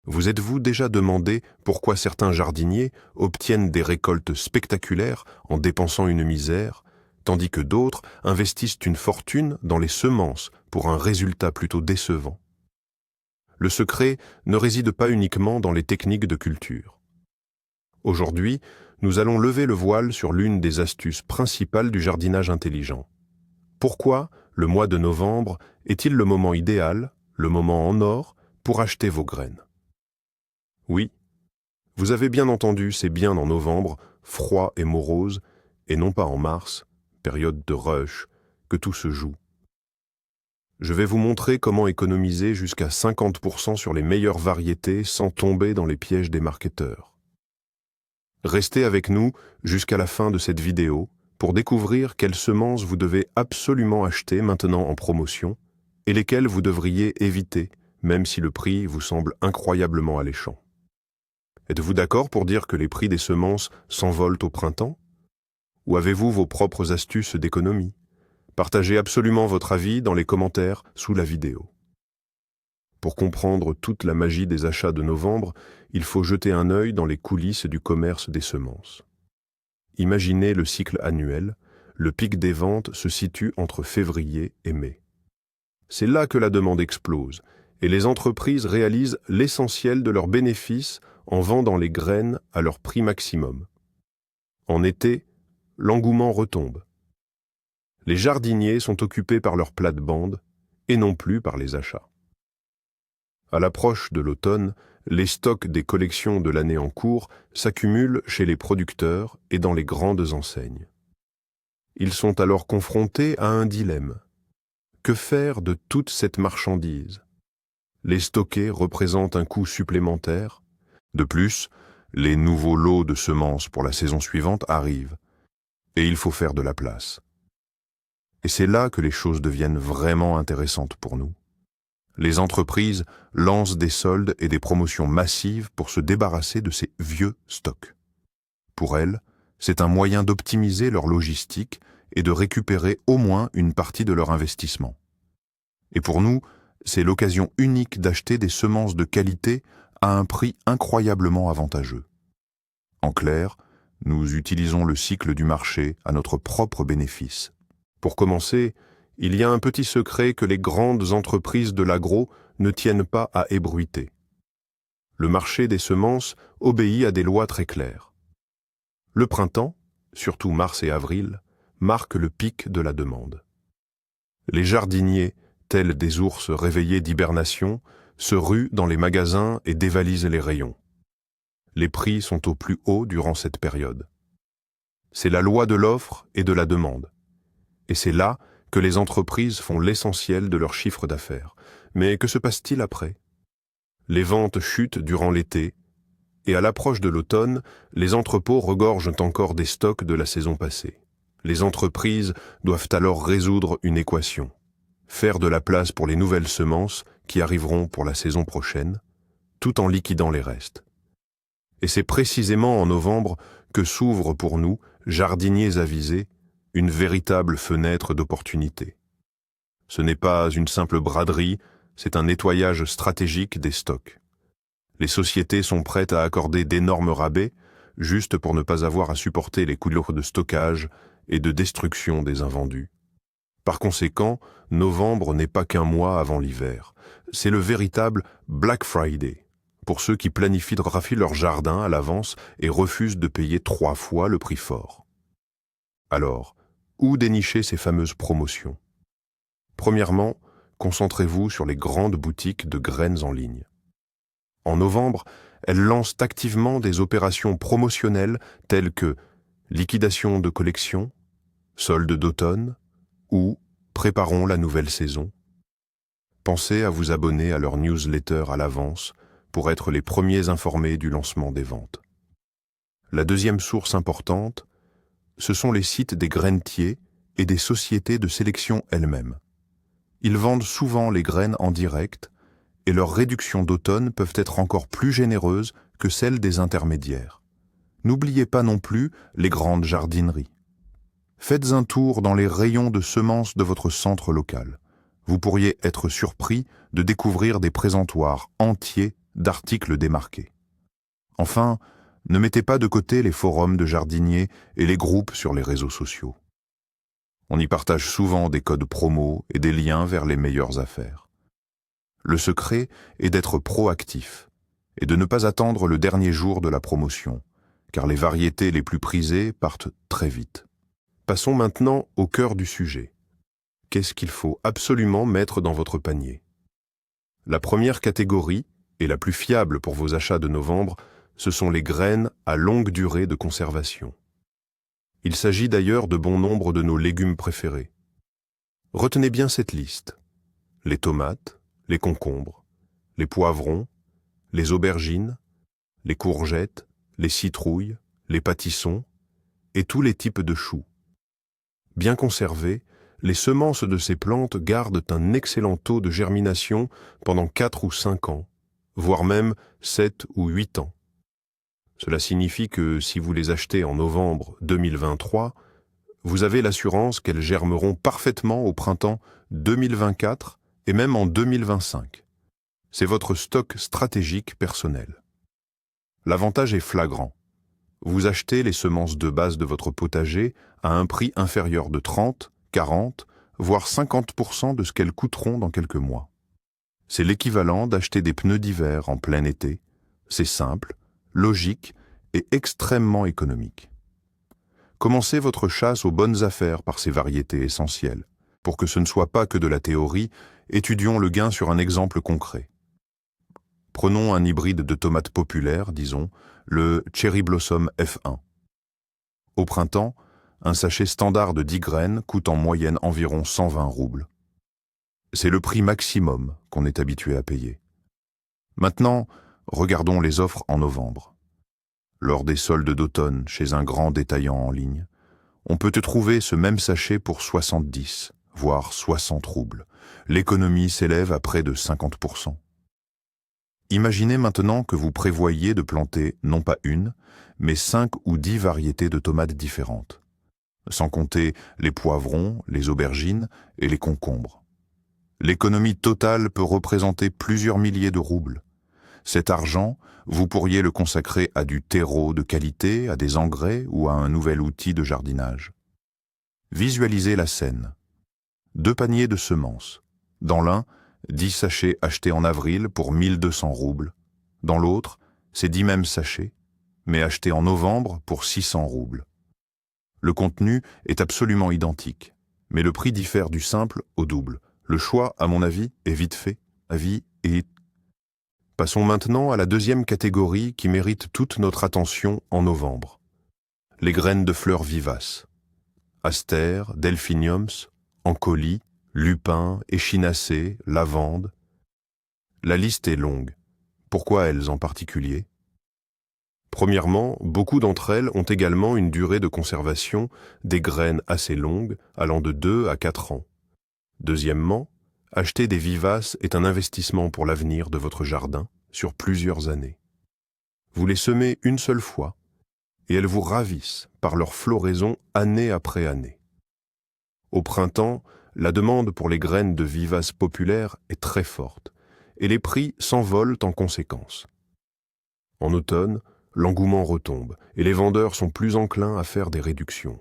Vous êtes-vous déjà demandé pourquoi certains jardiniers obtiennent des récoltes spectaculaires en dépensant une misère, tandis que d'autres investissent une fortune dans les semences pour un résultat plutôt décevant? Le secret ne réside pas uniquement dans les techniques de culture. Aujourd'hui, nous allons lever le voile sur l'une des astuces principales du jardinage intelligent. Pourquoi le mois de novembre est-il le moment idéal, le moment en or, pour acheter vos graines? Oui, vous avez bien entendu, c'est bien en novembre, froid et morose, et non pas en mars, période de rush, que tout se joue. Je vais vous montrer comment économiser jusqu'à 50% sur les meilleures variétés sans tomber dans les pièges des marketeurs. Restez avec nous jusqu'à la fin de cette vidéo pour découvrir quelles semences vous devez absolument acheter maintenant en promotion et lesquelles vous devriez éviter, même si le prix vous semble incroyablement alléchant. Êtes-vous d'accord pour dire que les prix des semences s'envolent au printemps? Ou avez-vous vos propres astuces d'économie? Partagez absolument votre avis dans les commentaires sous la vidéo. Pour comprendre toute la magie des achats de novembre, il faut jeter un œil dans les coulisses du commerce des semences. Imaginez le cycle annuel, le pic des ventes se situe entre février et mai. C'est là que la demande explose, et les entreprises réalisent l'essentiel de leurs bénéfices en vendant les graines à leur prix maximum. En été, l'engouement retombe. Les jardiniers sont occupés par leur plate-bande et non plus par les achats. À l'approche de l'automne, les stocks des collections de l'année en cours s'accumulent chez les producteurs et dans les grandes enseignes. Ils sont alors confrontés à un dilemme. Que faire de toute cette marchandise? Les stocker représente un coût supplémentaire. De plus, les nouveaux lots de semences pour la saison suivante arrivent, et il faut faire de la place. Et c'est là que les choses deviennent vraiment intéressantes pour nous. Les entreprises lancent des soldes et des promotions massives pour se débarrasser de ces vieux stocks. Pour elles, c'est un moyen d'optimiser leur logistique et de récupérer au moins une partie de leur investissement. Et pour nous, c'est l'occasion unique d'acheter des semences de qualité à un prix incroyablement avantageux. En clair, nous utilisons le cycle du marché à notre propre bénéfice. Pour commencer, il y a un petit secret que les grandes entreprises de l'agro ne tiennent pas à ébruiter. Le marché des semences obéit à des lois très claires. Le printemps, surtout mars et avril, marque le pic de la demande. Les jardiniers, tels des ours réveillés d'hibernation, se ruent dans les magasins et dévalisent les rayons. Les prix sont au plus haut durant cette période. C'est la loi de l'offre et de la demande. Et c'est là que les entreprises font l'essentiel de leur chiffre d'affaires. Mais que se passe-t-il après? Les ventes chutent durant l'été, et à l'approche de l'automne, les entrepôts regorgent encore des stocks de la saison passée. Les entreprises doivent alors résoudre une équation. Faire de la place pour les nouvelles semences qui arriveront pour la saison prochaine, tout en liquidant les restes. Et c'est précisément en novembre que s'ouvre pour nous, jardiniers avisés, une véritable fenêtre d'opportunité. Ce n'est pas une simple braderie, c'est un nettoyage stratégique des stocks. Les sociétés sont prêtes à accorder d'énormes rabais, juste pour ne pas avoir à supporter les coûts de stockage et de destruction des invendus. Par conséquent, novembre n'est pas qu'un mois avant l'hiver. C'est le véritable Black Friday, pour ceux qui planifient de rafler leur jardin à l'avance et refusent de payer 3 fois le prix fort. Alors, où dénicher ces fameuses promotions? Premièrement, concentrez-vous sur les grandes boutiques de graines en ligne. En novembre, elles lancent activement des opérations promotionnelles telles que liquidation de collection, solde d'automne ou préparons la nouvelle saison. Pensez à vous abonner à leur newsletter à l'avance pour être les premiers informés du lancement des ventes. La deuxième source importante, ce sont les sites des grainetiers et des sociétés de sélection elles-mêmes. Ils vendent souvent les graines en direct et leurs réductions d'automne peuvent être encore plus généreuses que celles des intermédiaires. N'oubliez pas non plus les grandes jardineries. Faites un tour dans les rayons de semences de votre centre local. Vous pourriez être surpris de découvrir des présentoirs entiers d'articles démarqués. Enfin, ne mettez pas de côté les forums de jardiniers et les groupes sur les réseaux sociaux. On y partage souvent des codes promo et des liens vers les meilleures affaires. Le secret est d'être proactif et de ne pas attendre le dernier jour de la promotion, car les variétés les plus prisées partent très vite. Passons maintenant au cœur du sujet. Qu'est-ce qu'il faut absolument mettre dans votre panier? La première catégorie, et la plus fiable pour vos achats de novembre, ce sont les graines à longue durée de conservation. Il s'agit d'ailleurs de bon nombre de nos légumes préférés. Retenez bien cette liste. Les tomates, les concombres, les poivrons, les aubergines, les courgettes, les citrouilles, les pâtissons et tous les types de choux. Bien conservées, les semences de ces plantes gardent un excellent taux de germination pendant 4 ou 5 ans, voire même 7 ou 8 ans. Cela signifie que si vous les achetez en novembre 2023, vous avez l'assurance qu'elles germeront parfaitement au printemps 2024 et même en 2025. C'est votre stock stratégique personnel. L'avantage est flagrant. Vous achetez les semences de base de votre potager à un prix inférieur de 30, 40, voire 50% de ce qu'elles coûteront dans quelques mois. C'est l'équivalent d'acheter des pneus d'hiver en plein été. C'est simple, logique et extrêmement économique. Commencez votre chasse aux bonnes affaires par ces variétés essentielles. Pour que ce ne soit pas que de la théorie, étudions le gain sur un exemple concret. Prenons un hybride de tomates populaire, disons, le Cherry Blossom F1. Au printemps, un sachet standard de 10 graines coûte en moyenne environ 120 roubles. C'est le prix maximum qu'on est habitué à payer. Maintenant, regardons les offres en novembre. Lors des soldes d'automne chez un grand détaillant en ligne, on peut te trouver ce même sachet pour 70, voire 60 roubles. L'économie s'élève à près de 50%. Imaginez maintenant que vous prévoyez de planter non pas une, mais 5 ou 10 variétés de tomates différentes, sans compter les poivrons, les aubergines et les concombres. L'économie totale peut représenter plusieurs milliers de roubles. Cet argent, vous pourriez le consacrer à du terreau de qualité, à des engrais ou à un nouvel outil de jardinage. Visualisez la scène. 2 paniers de semences. Dans l'un, 10 sachets achetés en avril pour 1200 roubles. Dans l'autre, ces 10 mêmes sachets, mais achetés en novembre pour 600 roubles. Le contenu est absolument identique, mais le prix diffère du simple au double. Le choix, à mon avis, est vite fait. Passons maintenant à la deuxième catégorie qui mérite toute notre attention en novembre. Les graines de fleurs vivaces. Astères, delphiniums, encolis, lupins, échinacées, lavandes. La liste est longue. Pourquoi elles en particulier? Premièrement, beaucoup d'entre elles ont également une durée de conservation des graines assez longue, allant de 2 à 4 ans. Deuxièmement, acheter des vivaces est un investissement pour l'avenir de votre jardin sur plusieurs années. Vous les semez une seule fois et elles vous ravissent par leur floraison année après année. Au printemps, la demande pour les graines de vivaces populaires est très forte et les prix s'envolent en conséquence. En automne, l'engouement retombe et les vendeurs sont plus enclins à faire des réductions.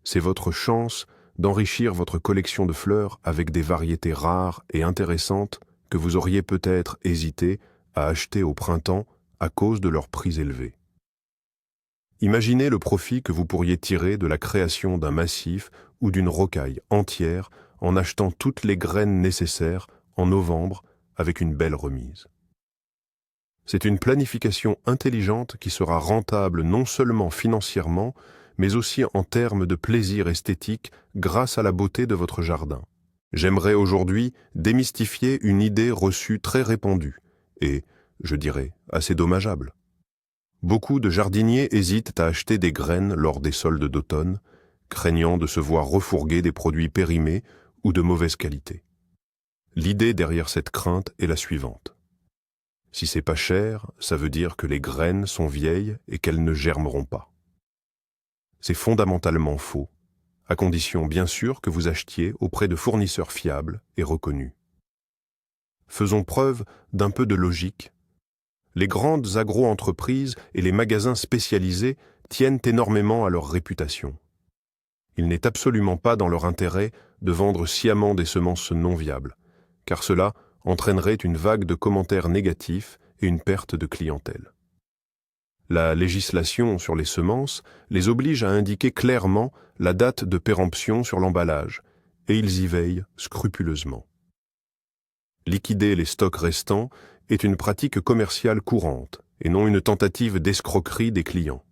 C'est votre chance d'enrichir votre collection de fleurs avec des variétés rares et intéressantes que vous auriez peut-être hésité à acheter au printemps à cause de leurs prix élevés. Imaginez le profit que vous pourriez tirer de la création d'un massif ou d'une rocaille entière en achetant toutes les graines nécessaires en novembre avec une belle remise. C'est une planification intelligente qui sera rentable non seulement financièrement, mais aussi en termes de plaisir esthétique grâce à la beauté de votre jardin. J'aimerais aujourd'hui démystifier une idée reçue très répandue et, je dirais, assez dommageable. Beaucoup de jardiniers hésitent à acheter des graines lors des soldes d'automne, craignant de se voir refourguer des produits périmés ou de mauvaise qualité. L'idée derrière cette crainte est la suivante. Si c'est pas cher, ça veut dire que les graines sont vieilles et qu'elles ne germeront pas. C'est fondamentalement faux, à condition bien sûr que vous achetiez auprès de fournisseurs fiables et reconnus. Faisons preuve d'un peu de logique Les grandes agro-entreprises et les magasins spécialisés tiennent énormément à leur réputation. Il n'est absolument pas dans leur intérêt de vendre sciemment des semences non viables, car cela entraînerait une vague de commentaires négatifs et une perte de clientèle. La législation sur les semences les oblige à indiquer clairement la date de péremption sur l'emballage, et ils y veillent scrupuleusement. Liquider les stocks restants est une pratique commerciale courante, et non une tentative d'escroquerie des clients.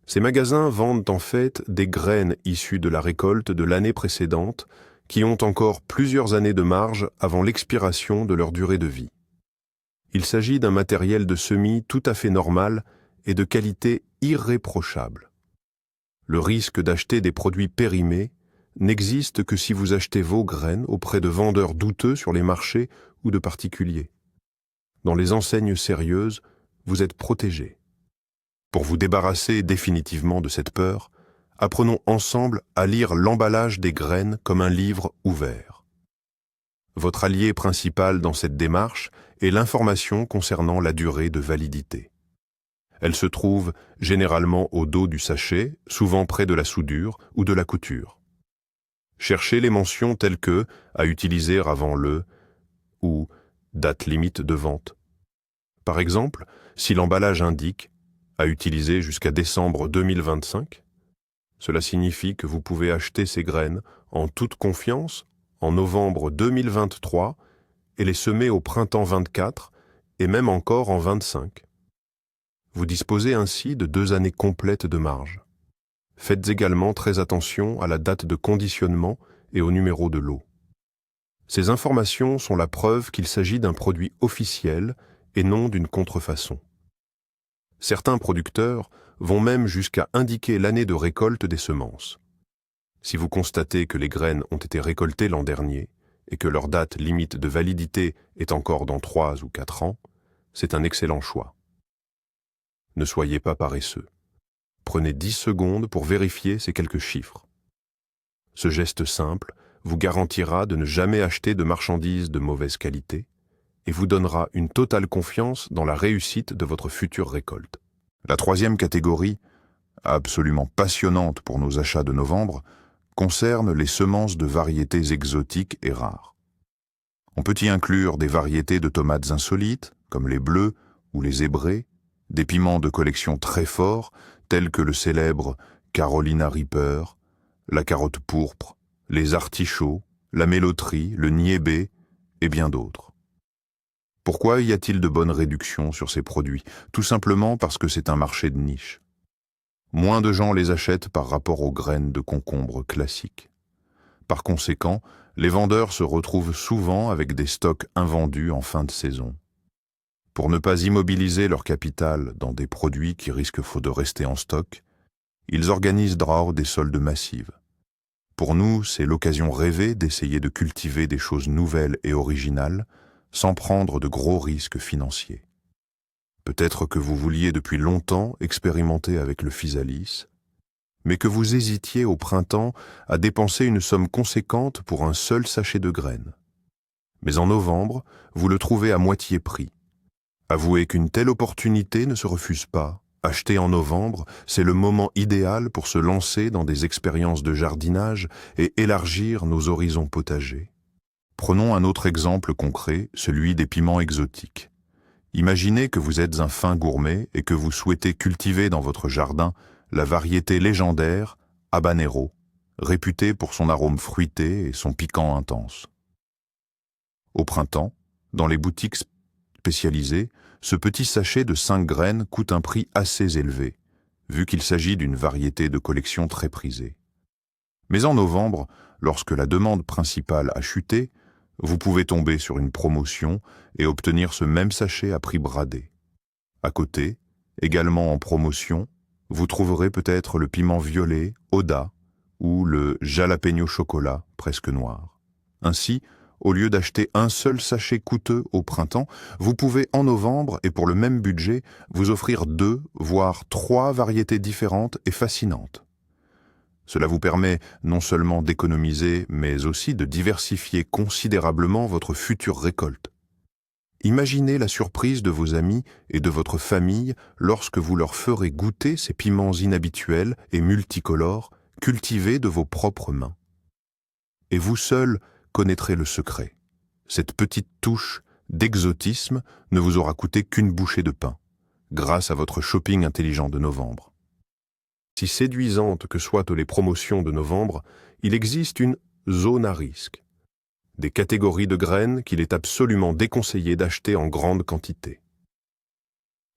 Ces magasins vendent en fait des graines issues de la récolte de l'année précédente qui ont encore plusieurs années de marge avant l'expiration de leur durée de vie. Il s'agit d'un matériel de semis tout à fait normal et de qualité irréprochable. Le risque d'acheter des produits périmés n'existe que si vous achetez vos graines auprès de vendeurs douteux sur les marchés ou de particuliers. Dans les enseignes sérieuses, vous êtes protégé. Pour vous débarrasser définitivement de cette peur, apprenons ensemble à lire l'emballage des graines comme un livre ouvert. Votre allié principal dans cette démarche est l'information concernant la durée de validité. Elle se trouve généralement au dos du sachet, souvent près de la soudure ou de la couture. Cherchez les mentions telles que « à utiliser avant le » ou « date limite de vente ». Par exemple, si l'emballage indique « à utiliser jusqu'à décembre 2025 », cela signifie que vous pouvez acheter ces graines en toute confiance en novembre 2023 et les semer au printemps 24 et même encore en 25. Vous disposez ainsi de 2 années complètes de marge. Faites également très attention à la date de conditionnement et au numéro de lot. Ces informations sont la preuve qu'il s'agit d'un produit officiel et non d'une contrefaçon. Certains producteurs vont même jusqu'à indiquer l'année de récolte des semences. Si vous constatez que les graines ont été récoltées l'an dernier et que leur date limite de validité est encore dans 3 ou 4 ans, c'est un excellent choix. Ne soyez pas paresseux. Prenez 10 secondes pour vérifier ces quelques chiffres. Ce geste simple vous garantira de ne jamais acheter de marchandises de mauvaise qualité et vous donnera une totale confiance dans la réussite de votre future récolte. La troisième catégorie, absolument passionnante pour nos achats de novembre, concerne les semences de variétés exotiques et rares. On peut y inclure des variétés de tomates insolites, comme les bleus ou les zébrés, des piments de collection très forts, tels que le célèbre Carolina Reaper, la carotte pourpre, les artichauts, la méloterie, le niébé et bien d'autres. Pourquoi y a-t-il de bonnes réductions sur ces produits? Tout simplement parce que c'est un marché de niche. Moins de gens les achètent par rapport aux graines de concombre classiques. Par conséquent, les vendeurs se retrouvent souvent avec des stocks invendus en fin de saison. Pour ne pas immobiliser leur capital dans des produits qui risquent de rester en stock, ils organisent des soldes massives. Pour nous, c'est l'occasion rêvée d'essayer de cultiver des choses nouvelles et originales sans prendre de gros risques financiers. Peut-être que vous vouliez depuis longtemps expérimenter avec le physalis, mais que vous hésitiez au printemps à dépenser une somme conséquente pour un seul sachet de graines. Mais en novembre, vous le trouvez à moitié prix. Avouez qu'une telle opportunité ne se refuse pas. Acheter en novembre, c'est le moment idéal pour se lancer dans des expériences de jardinage et élargir nos horizons potagers. Prenons un autre exemple concret, celui des piments exotiques. Imaginez que vous êtes un fin gourmet et que vous souhaitez cultiver dans votre jardin la variété légendaire habanero, réputée pour son arôme fruité et son piquant intense. Au printemps, dans les boutiques spécialisées, ce petit sachet de 5 graines coûte un prix assez élevé, vu qu'il s'agit d'une variété de collection très prisée. Mais en novembre, lorsque la demande principale a chuté, vous pouvez tomber sur une promotion et obtenir ce même sachet à prix bradé. À côté, également en promotion, vous trouverez peut-être le piment violet Oda ou le jalapeno chocolat presque noir. Ainsi, au lieu d'acheter un seul sachet coûteux au printemps, vous pouvez en novembre et pour le même budget vous offrir 2, voire 3 variétés différentes et fascinantes. Cela vous permet non seulement d'économiser, mais aussi de diversifier considérablement votre future récolte. Imaginez la surprise de vos amis et de votre famille lorsque vous leur ferez goûter ces piments inhabituels et multicolores cultivés de vos propres mains. Et vous seul connaîtrez le secret. Cette petite touche d'exotisme ne vous aura coûté qu'une bouchée de pain, grâce à votre shopping intelligent de novembre. Si séduisantes que soient les promotions de novembre, il existe une zone à risque. Des catégories de graines qu'il est absolument déconseillé d'acheter en grande quantité.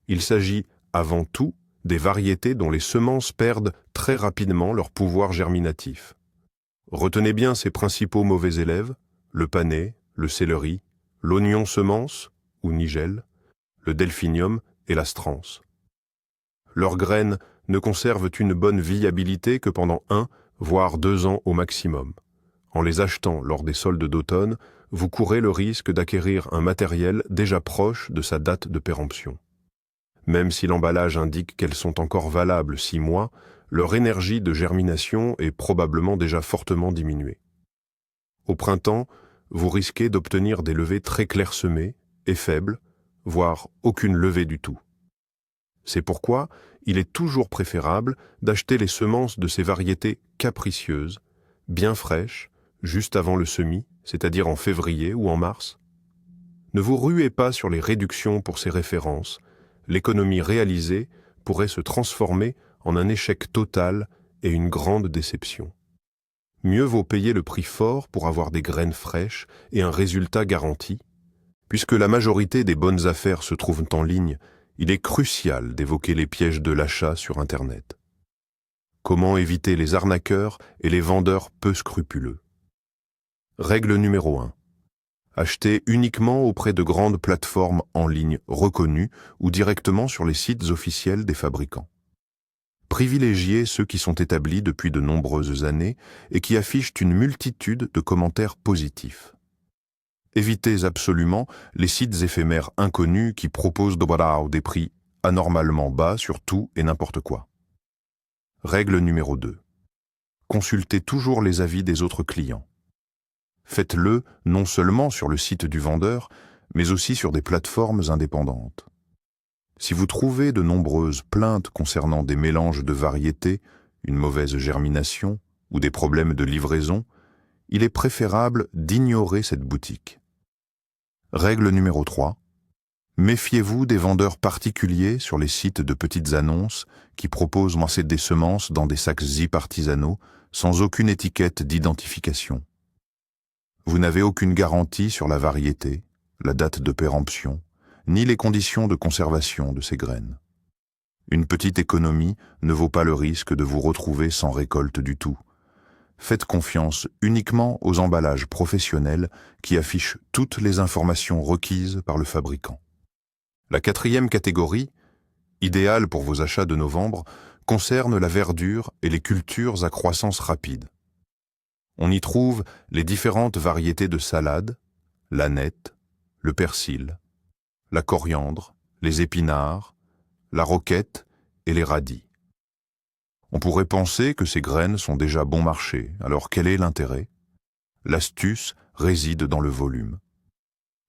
Il s'agit avant tout des variétés dont les semences perdent très rapidement leur pouvoir germinatif. Retenez bien ces principaux mauvais élèves, le panais, le céleri, l'oignon semence ou nigelle, le delphinium et l'astrance. Leurs graines ne conservent une bonne viabilité que pendant 1 voire 2 ans au maximum. En les achetant lors des soldes d'automne, vous courez le risque d'acquérir un matériel déjà proche de sa date de péremption. Même si l'emballage indique qu'elles sont encore valables 6 mois, leur énergie de germination est probablement déjà fortement diminuée. Au printemps, vous risquez d'obtenir des levées très clairsemées et faibles, voire aucune levée du tout. C'est pourquoi il est toujours préférable d'acheter les semences de ces variétés capricieuses, bien fraîches, juste avant le semis, c'est-à-dire en février ou en mars. Ne vous ruez pas sur les réductions pour ces références. L'économie réalisée pourrait se transformer en un échec total et une grande déception. Mieux vaut payer le prix fort pour avoir des graines fraîches et un résultat garanti. Puisque la majorité des bonnes affaires se trouvent en ligne, il est crucial d'évoquer les pièges de l'achat sur Internet. Comment éviter les arnaqueurs et les vendeurs peu scrupuleux? Règle numéro 1. Achetez uniquement auprès de grandes plateformes en ligne reconnues ou directement sur les sites officiels des fabricants. Privilégiez ceux qui sont établis depuis de nombreuses années et qui affichent une multitude de commentaires positifs. Évitez absolument les sites éphémères inconnus qui proposent des prix anormalement bas sur tout et n'importe quoi. Règle numéro 2. Consultez toujours les avis des autres clients. Faites-le non seulement sur le site du vendeur, mais aussi sur des plateformes indépendantes. Si vous trouvez de nombreuses plaintes concernant des mélanges de variétés, une mauvaise germination ou des problèmes de livraison, il est préférable d'ignorer cette boutique. Règle numéro 3. Méfiez-vous des vendeurs particuliers sur les sites de petites annonces qui proposent des semences dans des sacs zip artisanaux sans aucune étiquette d'identification. Vous n'avez aucune garantie sur la variété, la date de péremption, ni les conditions de conservation de ces graines. Une petite économie ne vaut pas le risque de vous retrouver sans récolte du tout. Faites confiance uniquement aux emballages professionnels qui affichent toutes les informations requises par le fabricant. La 4e catégorie, idéale pour vos achats de novembre, concerne la verdure et les cultures à croissance rapide. On y trouve les différentes variétés de salade, l'aneth, le persil, la coriandre, les épinards, la roquette et les radis. On pourrait penser que ces graines sont déjà bon marché, alors quel est l'intérêt? L'astuce réside dans le volume.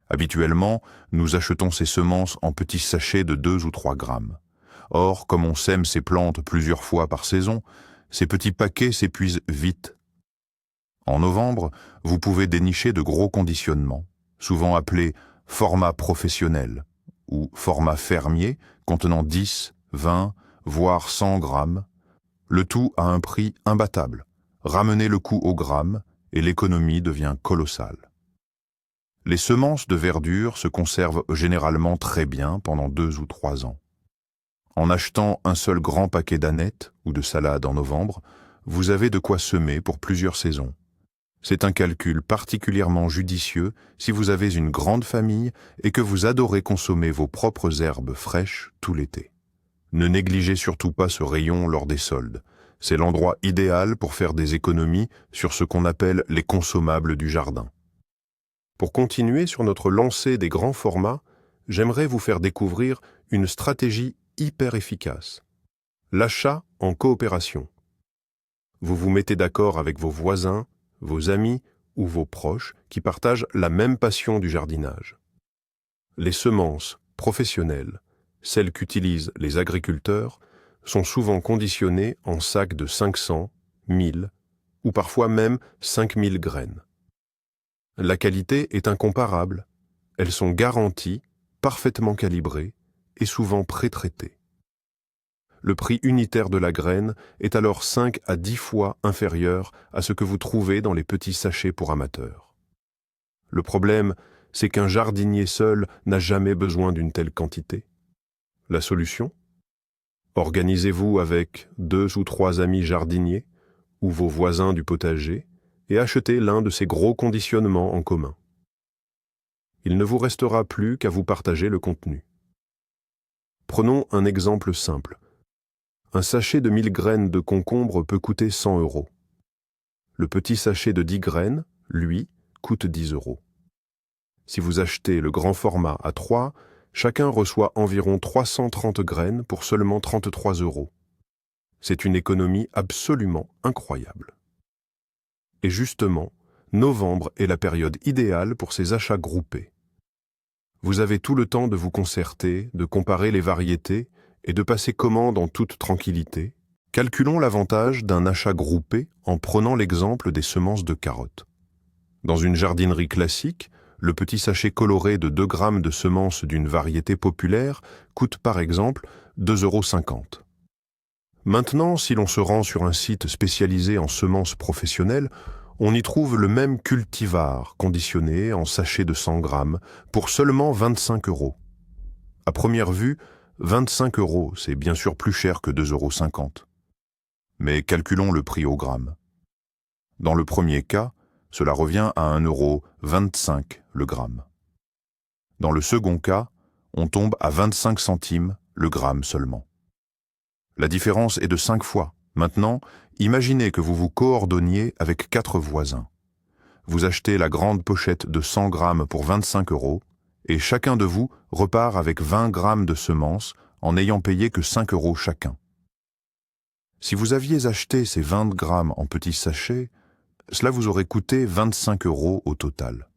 Habituellement, nous achetons ces semences en petits sachets de 2 ou 3 grammes. Or, comme on sème ces plantes plusieurs fois par saison, ces petits paquets s'épuisent vite. En novembre, vous pouvez dénicher de gros conditionnements, souvent appelés format professionnel ou format fermier, contenant 10, 20, voire 100 grammes, le tout à un prix imbattable. Ramenez le coût au gramme et l'économie devient colossale. Les semences de verdure se conservent généralement très bien pendant 2 ou 3 ans. En achetant un seul grand paquet d'anettes ou de salade en novembre, vous avez de quoi semer pour plusieurs saisons. C'est un calcul particulièrement judicieux si vous avez une grande famille et que vous adorez consommer vos propres herbes fraîches tout l'été. Ne négligez surtout pas ce rayon lors des soldes. C'est l'endroit idéal pour faire des économies sur ce qu'on appelle les consommables du jardin. Pour continuer sur notre lancée des grands formats, j'aimerais vous faire découvrir une stratégie hyper efficace. L'achat en coopération. Vous vous mettez d'accord avec vos voisins, vos amis ou vos proches qui partagent la même passion du jardinage. les semences professionnelles, celles qu'utilisent les agriculteurs, sont souvent conditionnées en sacs de 500, 1000 ou parfois même 5000 graines. La qualité est incomparable. Elles sont garanties, parfaitement calibrées et souvent pré-traitées. Le prix unitaire de la graine est alors 5 à 10 fois inférieur à ce que vous trouvez dans les petits sachets pour amateurs. Le problème, c'est qu'un jardinier seul n'a jamais besoin d'une telle quantité. La solution ? Organisez-vous avec 2 ou 3 amis jardiniers ou vos voisins du potager et achetez l'un de ces gros conditionnements en commun. Il ne vous restera plus qu'à vous partager le contenu. Prenons un exemple simple. Un sachet de 1000 graines de concombre peut coûter 100 €. Le petit sachet de 10 graines, lui, coûte 10 €. Si vous achetez le grand format à 3, chacun reçoit environ 330 graines pour seulement 33 €. C'est une économie absolument incroyable. Et justement, novembre est la période idéale pour ces achats groupés. Vous avez tout le temps de vous concerter, de comparer les variétés et de passer commande en toute tranquillité. Calculons l'avantage d'un achat groupé en prenant l'exemple des semences de carottes. Dans une jardinerie classique, le petit sachet coloré de 2 grammes de semences d'une variété populaire coûte par exemple 2,50 €. Maintenant, si l'on se rend sur un site spécialisé en semences professionnelles, on y trouve le même cultivar conditionné en sachet de 100 grammes pour seulement 25 €. À première vue, 25 €, c'est bien sûr plus cher que 2,50 €. Mais calculons le prix au gramme. Dans le premier cas, cela revient à 1,25 € le gramme. Dans le second cas, on tombe à 25 centimes le gramme seulement. La différence est de 5 fois. Maintenant, imaginez que vous vous coordonniez avec 4 voisins. Vous achetez la grande pochette de 100 grammes pour 25 € et chacun de vous repart avec 20 grammes de semences en n'ayant payé que 5 € chacun. Si vous aviez acheté ces 20 grammes en petits sachets, cela vous aurait coûté 25 € au total.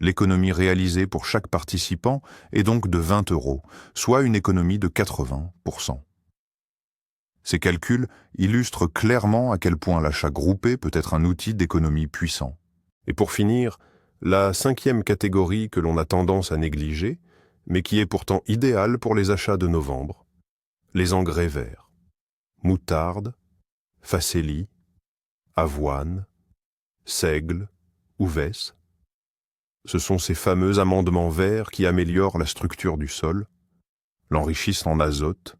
L'économie réalisée pour chaque participant est donc de 20 €, soit une économie de 80%. Ces calculs illustrent clairement à quel point l'achat groupé peut être un outil d'économie puissant. Et pour finir, la 5e catégorie que l'on a tendance à négliger, mais qui est pourtant idéale pour les achats de novembre, les engrais verts. Moutarde, facélie, avoine, seigle ou vesse. Ce sont ces fameux amendements verts qui améliorent la structure du sol, l'enrichissent en azote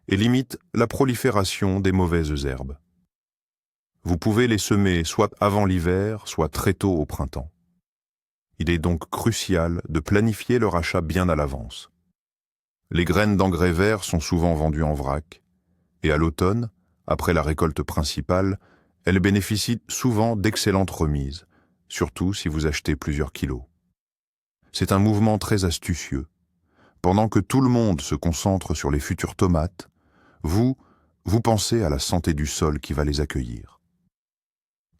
et limitent la prolifération des mauvaises herbes. Vous pouvez les semer soit avant l'hiver, soit très tôt au printemps. Il est donc crucial de planifier leur achat bien à l'avance. Les graines d'engrais verts sont souvent vendues en vrac, et à l'automne, après la récolte principale, elles bénéficient souvent d'excellentes remises, surtout si vous achetez plusieurs kilos. C'est un mouvement très astucieux. Pendant que tout le monde se concentre sur les futures tomates, vous pensez à la santé du sol qui va les accueillir.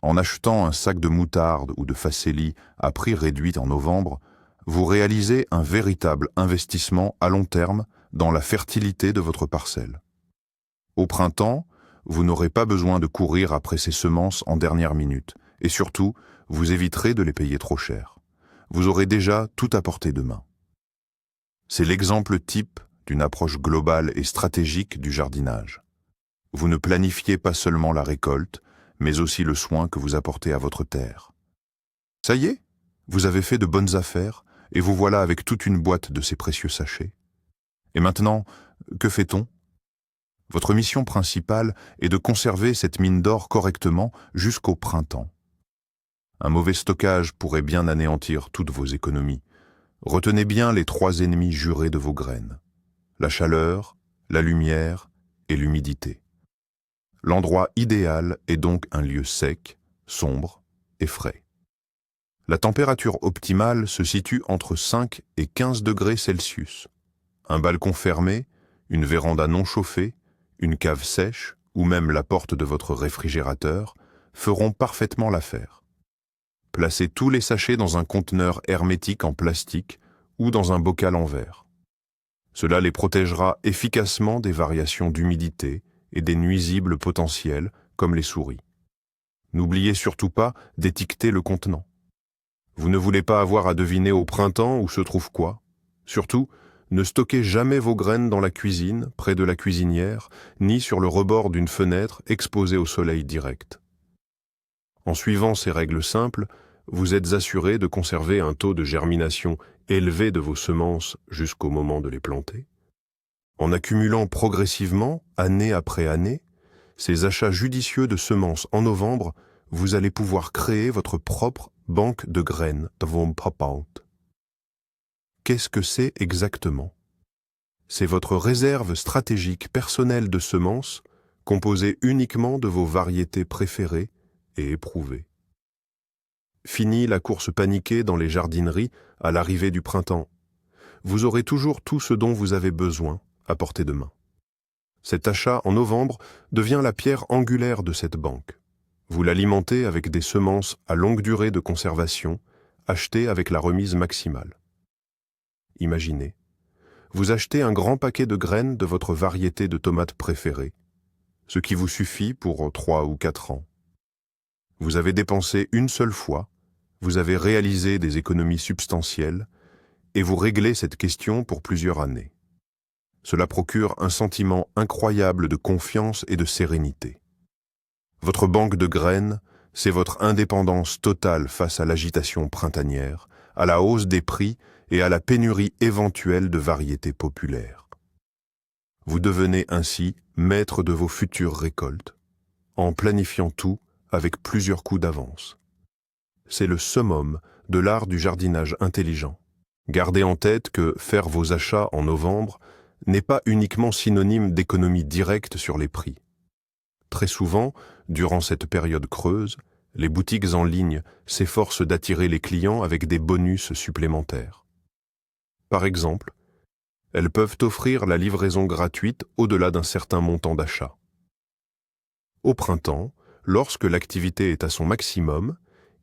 En achetant un sac de moutarde ou de facélie à prix réduit en novembre, vous réalisez un véritable investissement à long terme dans la fertilité de votre parcelle. Au printemps, vous n'aurez pas besoin de courir après ces semences en dernière minute, et surtout, vous éviterez de les payer trop cher. Vous aurez déjà tout à portée de main. C'est l'exemple type d'une approche globale et stratégique du jardinage. Vous ne planifiez pas seulement la récolte, mais aussi le soin que vous apportez à votre terre. Ça y est, vous avez fait de bonnes affaires, et vous voilà avec toute une boîte de ces précieux sachets. Et maintenant, que fait-on ? Votre mission principale est de conserver cette mine d'or correctement jusqu'au printemps. Un mauvais stockage pourrait bien anéantir toutes vos économies. Retenez bien les 3 ennemis jurés de vos graines: la chaleur, la lumière et l'humidité. L'endroit idéal est donc un lieu sec, sombre et frais. La température optimale se situe entre 5 et 15 degrés Celsius. Un balcon fermé, une véranda non chauffée, une cave sèche ou même la porte de votre réfrigérateur feront parfaitement l'affaire. Placez tous les sachets dans un conteneur hermétique en plastique ou dans un bocal en verre. Cela les protégera efficacement des variations d'humidité et des nuisibles potentiels comme les souris. N'oubliez surtout pas d'étiqueter le contenant. Vous ne voulez pas avoir à deviner au printemps où se trouve quoi. Surtout, ne stockez jamais vos graines dans la cuisine, près de la cuisinière, ni sur le rebord d'une fenêtre exposée au soleil direct. En suivant ces règles simples, vous êtes assuré de conserver un taux de germination élevé de vos semences jusqu'au moment de les planter. En accumulant progressivement, année après année, ces achats judicieux de semences en novembre, vous allez pouvoir créer votre propre banque de graines de vos papantes. Qu'est-ce que c'est exactement? C'est votre réserve stratégique personnelle de semences, composée uniquement de vos variétés préférées et éprouvées. Fini la course paniquée dans les jardineries à l'arrivée du printemps. Vous aurez toujours tout ce dont vous avez besoin à portée de main. Cet achat en novembre devient la pierre angulaire de cette banque. Vous l'alimentez avec des semences à longue durée de conservation, achetées avec la remise maximale. Imaginez, vous achetez un grand paquet de graines de votre variété de tomates préférée, ce qui vous suffit pour 3 ou 4 ans. Vous avez dépensé une seule fois, vous avez réalisé des économies substantielles et vous réglez cette question pour plusieurs années. Cela procure un sentiment incroyable de confiance et de sérénité. Votre banque de graines, c'est votre indépendance totale face à l'agitation printanière, à la hausse des prix et à la pénurie éventuelle de variétés populaires. Vous devenez ainsi maître de vos futures récoltes, en planifiant tout avec plusieurs coups d'avance. C'est le summum de l'art du jardinage intelligent. Gardez en tête que faire vos achats en novembre n'est pas uniquement synonyme d'économie directe sur les prix. Très souvent, durant cette période creuse, les boutiques en ligne s'efforcent d'attirer les clients avec des bonus supplémentaires. Par exemple, elles peuvent offrir la livraison gratuite au-delà d'un certain montant d'achat. Au printemps, lorsque l'activité est à son maximum,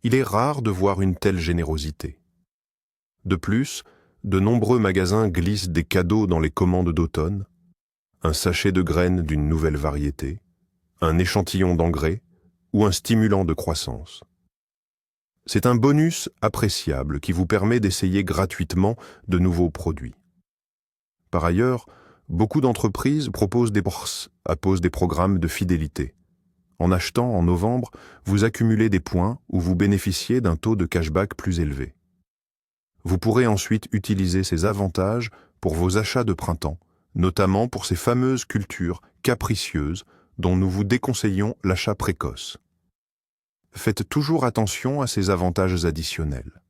il est rare de voir une telle générosité. De plus, de nombreux magasins glissent des cadeaux dans les commandes d'automne, un sachet de graines d'une nouvelle variété, un échantillon d'engrais ou un stimulant de croissance. C'est un bonus appréciable qui vous permet d'essayer gratuitement de nouveaux produits. Par ailleurs, beaucoup d'entreprises proposent des bourses à cause des programmes de fidélité. En achetant en novembre, vous accumulez des points ou vous bénéficiez d'un taux de cashback plus élevé. Vous pourrez ensuite utiliser ces avantages pour vos achats de printemps, notamment pour ces fameuses cultures capricieuses dont nous vous déconseillons l'achat précoce. Faites toujours attention à ces avantages additionnels.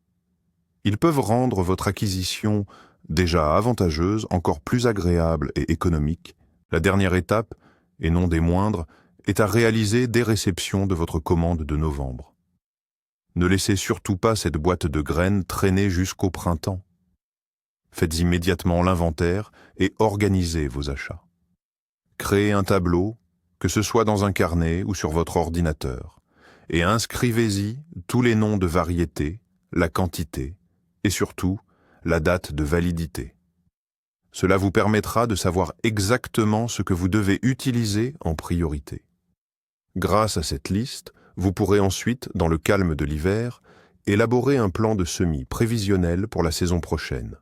Ils peuvent rendre votre acquisition déjà avantageuse encore plus agréable et économique. La dernière étape, et non des moindres, est à réaliser dès réception de votre commande de novembre. Ne laissez surtout pas cette boîte de graines traîner jusqu'au printemps. Faites immédiatement l'inventaire et organisez vos achats. Créez un tableau, que ce soit dans un carnet ou sur votre ordinateur, et inscrivez-y tous les noms de variétés, la quantité et surtout la date de validité. Cela vous permettra de savoir exactement ce que vous devez utiliser en priorité. Grâce à cette liste, vous pourrez ensuite, dans le calme de l'hiver, élaborer un plan de semis prévisionnel pour la saison prochaine.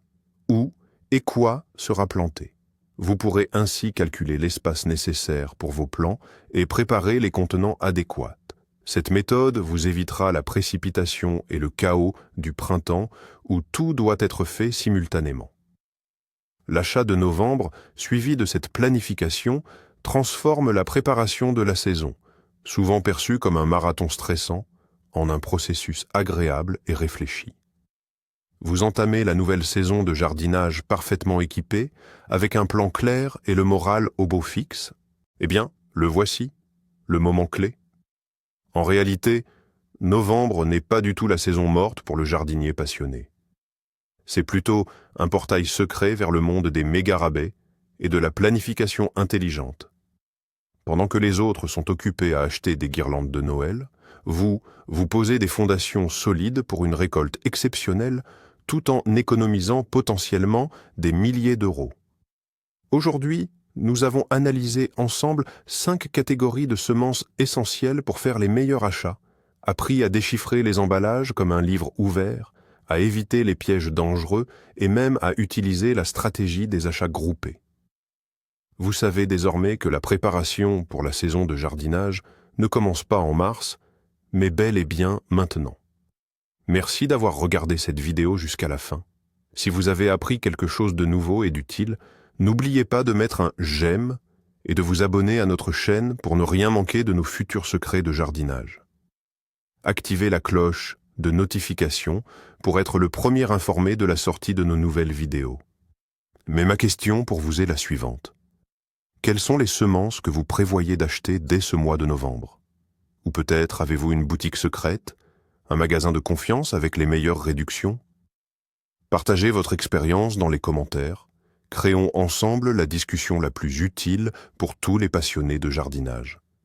Où et quoi sera planté. Vous pourrez ainsi calculer l'espace nécessaire pour vos plants et préparer les contenants adéquats. Cette méthode vous évitera la précipitation et le chaos du printemps où tout doit être fait simultanément. L'achat de novembre, suivi de cette planification, transforme la préparation de la saison, souvent perçue comme un marathon stressant, en un processus agréable et réfléchi. Vous entamez la nouvelle saison de jardinage parfaitement équipé, avec un plan clair et le moral au beau fixe. Eh bien, le voici, le moment clé. En réalité, novembre n'est pas du tout la saison morte pour le jardinier passionné. C'est plutôt un portail secret vers le monde des méga-rabais et de la planification intelligente. Pendant que les autres sont occupés à acheter des guirlandes de Noël, vous posez des fondations solides pour une récolte exceptionnelle tout en économisant potentiellement des milliers d'euros. Aujourd'hui, nous avons analysé ensemble 5 catégories de semences essentielles pour faire les meilleurs achats, appris à déchiffrer les emballages comme un livre ouvert, à éviter les pièges dangereux et même à utiliser la stratégie des achats groupés. Vous savez désormais que la préparation pour la saison de jardinage ne commence pas en mars, mais bel et bien maintenant. Merci d'avoir regardé cette vidéo jusqu'à la fin. Si vous avez appris quelque chose de nouveau et d'utile, n'oubliez pas de mettre un j'aime et de vous abonner à notre chaîne pour ne rien manquer de nos futurs secrets de jardinage. Activez la cloche de notification pour être le premier informé de la sortie de nos nouvelles vidéos. Mais ma question pour vous est la suivante. Quelles sont les semences que vous prévoyez d'acheter dès ce mois de novembre? Ou peut-être avez-vous une boutique secrète, un magasin de confiance avec les meilleures réductions? Partagez votre expérience dans les commentaires. Créons ensemble la discussion la plus utile pour tous les passionnés de jardinage.